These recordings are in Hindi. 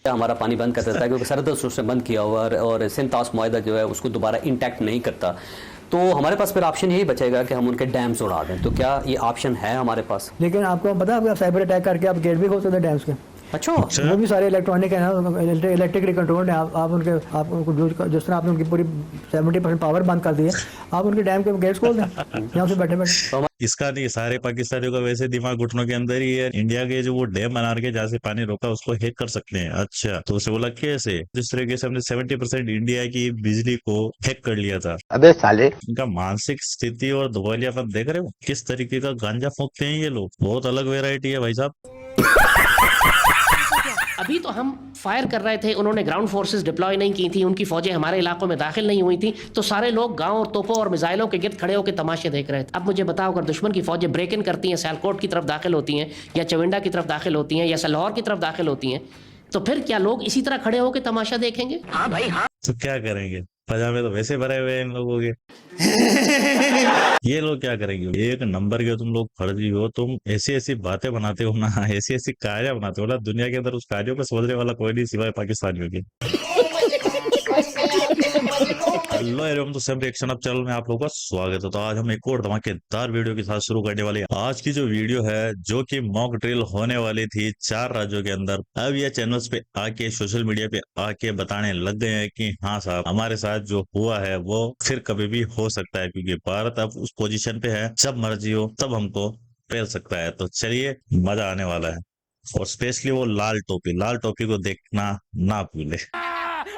हमारा पानी बंद कर देता है, क्योंकि सरहद उसने बंद किया हुआ और सिंतास मुआहदा जो है उसको दोबारा इंटैक्ट नहीं करता। तो हमारे पास फिर ऑप्शन यही बचेगा कि हम उनके डैम्स उड़ा दें। तो क्या ये ऑप्शन है हमारे पास? लेकिन आपको पता है, आप साइबर अटैक करके आप गेट भी खोल सकते हैं डैम्स के। अच्छा, वो भी सारे इलेक्ट्रॉनिक है ना, इलेक्ट्रिकली कंट्रोल्ड है। आप उनको जिस तरह आपने उनकी पूरी 70% पावर बंद कर दी है, आप उनके डैम के गेट्स खोल दें यहाँ से बैठे बैठे। इसका नहीं, सारे पाकिस्तानियों का वैसे दिमाग घुटनों के अंदर ही है। इंडिया के जो वो डैम बना के जहाँ से पानी रोका उसको हैक कर सकते हैं। अच्छा, तो उसे बोला कैसे? जिस तरीके से हमने 70% इंडिया की बिजली को हैक कर लिया था। अबे साले, इनका मानसिक स्थिति और दिवालियापन देख रहे हो? किस तरीके का गांजा फूंकते हैं ये लोग। बहुत अलग वेरायटी है भाई साहब। अभी तो हम फायर कर रहे थे, उन्होंने ग्राउंड फोर्सेस डिप्लॉय नहीं की थी, उनकी फौजें हमारे इलाकों में दाखिल नहीं हुई थी, तो सारे लोग गांव और तोपों और मिसाइलों के गिर्द खड़े होकर तमाशे देख रहे थे। अब मुझे बताओ, अगर दुश्मन की फौजें ब्रेक इन करती हैं, सियालकोट की तरफ दाखिल होती हैं, या चविंडा की तरफ दाखिल होती हैं, या लाहौर की तरफ दाखिल होती हैं, तो फिर क्या लोग इसी तरह खड़े होकर तमाशा देखेंगे? हाँ भाई हाँ। तो क्या करेंगे? पजामे तो वैसे भरे हुए हैं इन लोगों के। ये लोग क्या करेंगे? एक नंबर के तुम लोग फर्जी हो। तुम ऐसी ऐसी बातें बनाते हो ना, ऐसी ऐसी कार्य बनाते हो ना, दुनिया के अंदर उस कार्यों को समझने वाला कोई नहीं सिवाय पाकिस्तानियों के। हेलो एवरीवन, तो सब रिएक्शन अप चैनल में आप लोगों का स्वागत है। तो आज हम एक और धमाकेदार वीडियो के साथ शुरू करने वाले हैं। आज की जो वीडियो है, जो कि मॉक ड्रिल होने वाली थी 4 राज्यों के अंदर, अब ये चैनल्स पे आके, सोशल मीडिया पे आके बताने लग गए हैं कि हाँ साहब, हमारे साथ जो हुआ है वो फिर कभी भी हो सकता है, क्योंकि भारत अब उस पोजीशन पे है, जब मर्जी हो तब हमको पेल सकता है। तो चलिए, मजा आने वाला है। और स्पेशली वो लाल टोपी को देखना ना भूले।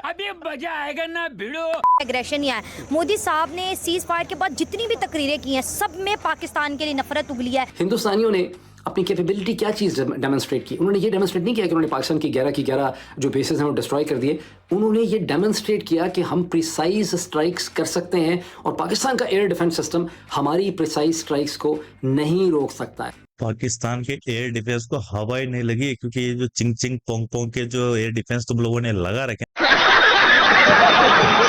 अभी मजा आएगा ना भिड़ो। एग्रेशन ही है। मोदी साहब ने सीज फायर के बाद जितनी भी तकरीरें की हैं, सब में पाकिस्तान के लिए नफरत उगली है। हिंदुस्तानियों ने अपनी कैपेबिलिटी क्या चीज़ डेमोन्स्ट्रेट की? उन्होंने ये डेमोन्स्ट्रेट नहीं किया कि उन्होंने पाकिस्तान की 11 जो बेसेस हैं वो डिस्ट्रॉय कर दिए। उन्होंने ये डेमोन्स्ट्रेट किया कि हम प्रिसाइज स्ट्राइक्स कर सकते हैं, और पाकिस्तान का एयर डिफेंस सिस्टम हमारी प्रिसाइज स्ट्राइक्स को नहीं रोक सकता है। पाकिस्तान के एयर डिफेंस को हवा ही नहीं लगी, क्योंकि ये जो चिंग चिंग पोंग पोंग के जो एयर डिफेंस तुम लोगों ने लगा रखे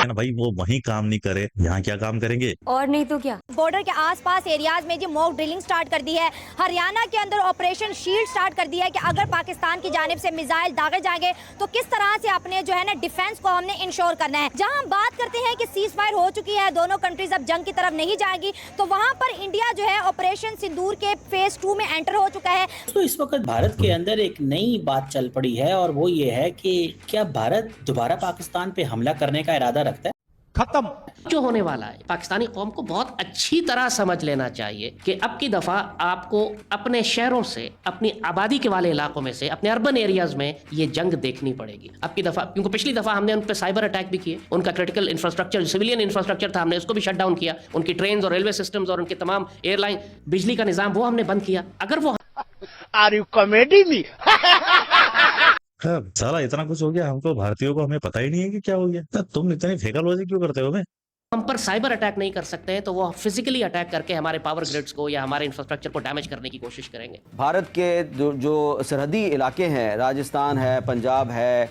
ना भाई, वो वहीं काम नहीं करे, यहाँ क्या काम करेंगे? और नहीं तो क्या। बॉर्डर के आसपास एरियाज में जो मॉक ड्रिलिंग स्टार्ट कर दी है। हरियाणा के अंदर ऑपरेशन शील्ड स्टार्ट कर दिया है कि अगर पाकिस्तान की जानिब से मिसाइल दागे जाएंगे तो किस तरह से अपने जो है ना डिफेंस को हमने इंश्योर करना है। जहां हम बात करते हैं कि सीज फायर हो चुकी है, दोनों कंट्रीज अब जंग की तरफ नहीं जाएगी, तो वहां पर इंडिया जो है ऑपरेशन सिंदूर के फेज 2 में एंटर हो चुका है। तो इस वक्त भारत के अंदर एक नई बात चल पड़ी है, और वो ये है कि क्या भारत दोबारा पाकिस्तान पे हमला करने का इरादा रखता है? खत्म जो होने वाला है, पाकिस्तानी कौम को बहुत अच्छी तरह समझ लेना चाहिए कि अब की दफा आपको अपने शहरों से, अपनी आबादी के वाले इलाकों में से, अपने अर्बन एरियाज में ये जंग देखनी पड़ेगी अब की दफा। क्योंकि पिछली दफा हमने उन पर साइबर अटैक भी किए, उनका क्रिटिकल इंफ्रास्ट्रक्चर, सिविलियन इंफ्रास्ट्रक्चर था, हमने उसको भी शट डाउन किया, उनकी ट्रेन और रेलवे सिस्टम्स और उनके तमाम एयरलाइन, बिजली का निजाम वो हमने बंद किया। अगर वो आर यू कॉमेडी मी? साला इतना कुछ हो गया हमको, भारतीयों को, हमें पता ही नहीं है कि क्या हो गया। तो तुम इतनी फेकालबाजी क्यों करते हो? हम पर साइबर अटैक नहीं कर सकते हैं, तो वो फिजिकली अटैक करके हमारे पावर ग्रिड्स को या हमारे इंफ्रास्ट्रक्चर को डैमेज करने की कोशिश करेंगे। भारत के जो सरहदी इलाके हैं, राजस्थान है, पंजाब है,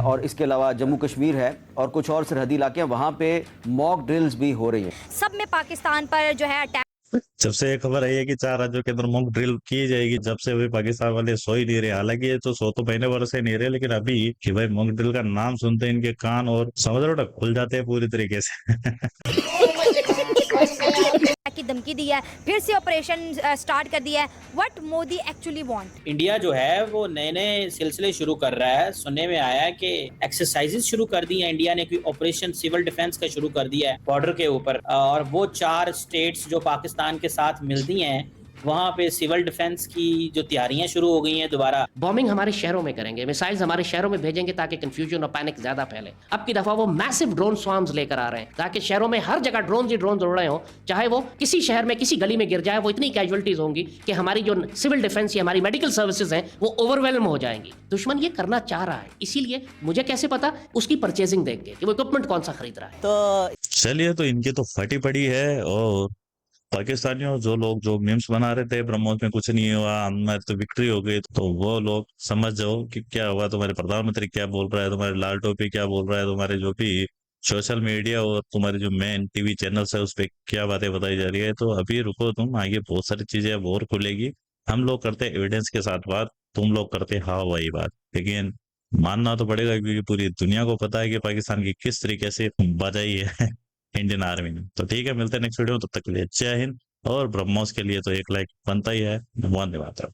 और इसके अलावा जम्मू कश्मीर है, और कुछ और सरहदी इलाके हैं, वहाँ पे मॉक ड्रिल्स भी हो रही हैं। सब में पाकिस्तान पर जो है अटैक। जब से ये खबर आई है कि 4 राज्यों के अंदर मॉक ड्रिल की जाएगी, जब से भी पाकिस्तान वाले सो ही नहीं रहे। हालांकि ये तो 100 तो महीने भर से नहीं रहे, लेकिन अभी कि भाई मॉक ड्रिल का नाम सुनते हैं इनके कान और समझ लो खुल जाते हैं पूरी तरीके से। की धमकी दी है, फिर से ऑपरेशन स्टार्ट कर दिया है। What Modi actually want? India जो है वो नए नए सिलसिले शुरू कर रहा है। सुनने में आया है कि एक्सरसाइजेस शुरू कर दी है इंडिया ने, कोई ऑपरेशन सिविल डिफेंस का शुरू कर दिया है बॉर्डर के ऊपर, और वो 4 स्टेट्स जो पाकिस्तान के साथ मिलती हैं, वहाँ पे सिविल डिफेंस की जो तैयारियां शुरू हो गई हैं दोबारा। बॉम्बिंग हमारे शहरों में करेंगे, मिसाइल्स हमारे शहरों में भेजेंगे ताकि कंफ्यूजन और पैनिक ज्यादा फैले। अब की दफा वो मैसिव ड्रोन स्वार्म्स लेकर आ रहे हैं ताकि शहरों में हर जगह ड्रोन ही ड्रोन उड़ रहे हो, चाहे वो किसी शहर में किसी गली में गिर जाए, वो इतनी कैजुअलिटीज होंगी कि हमारी जो सिविल डिफेंस या हमारी मेडिकल सर्विसेज हैं वो ओवरवेलम हो जाएंगी। दुश्मन ये करना चाह रहा है, इसीलिए मुझे कैसे पता? उसकी परचेजिंग देख के कि वो इक्विपमेंट कौन सा खरीद रहा है। तो चलिए, तो इनकी तो फटी पड़ी है, और पाकिस्तानियों जो लोग जो मीम्स बना रहे थे ब्रह्मोस में कुछ नहीं हुआ, हमारी तो विक्ट्री हो गई, तो वो लोग समझ जाओ कि क्या हुआ। तुम्हारे प्रधानमंत्री क्या बोल रहा है, तुम्हारे लाल टोपी क्या बोल रहा है, तुम्हारे जो भी सोशल मीडिया और तुम्हारे जो मेन टीवी चैनल्स है उस पर क्या बातें बताई जा रही है। तो अभी रुको तुम, आगे बहुत सारी चीजें और खुलेगी। हम लोग करते एविडेंस के साथ बात, तुम लोग करते हाँ वही बात, लेकिन मानना तो पड़ेगा, क्योंकि पूरी दुनिया को पता है कि पाकिस्तान की किस तरीके से बजाई है इंडियन आर्मी ने। तो ठीक है, मिलते हैं नेक्स्ट वीडियो में, तब तक के लिए जय हिंद। और ब्रह्मोस के लिए तो एक लाइक बनता ही है। वंदे मातरम।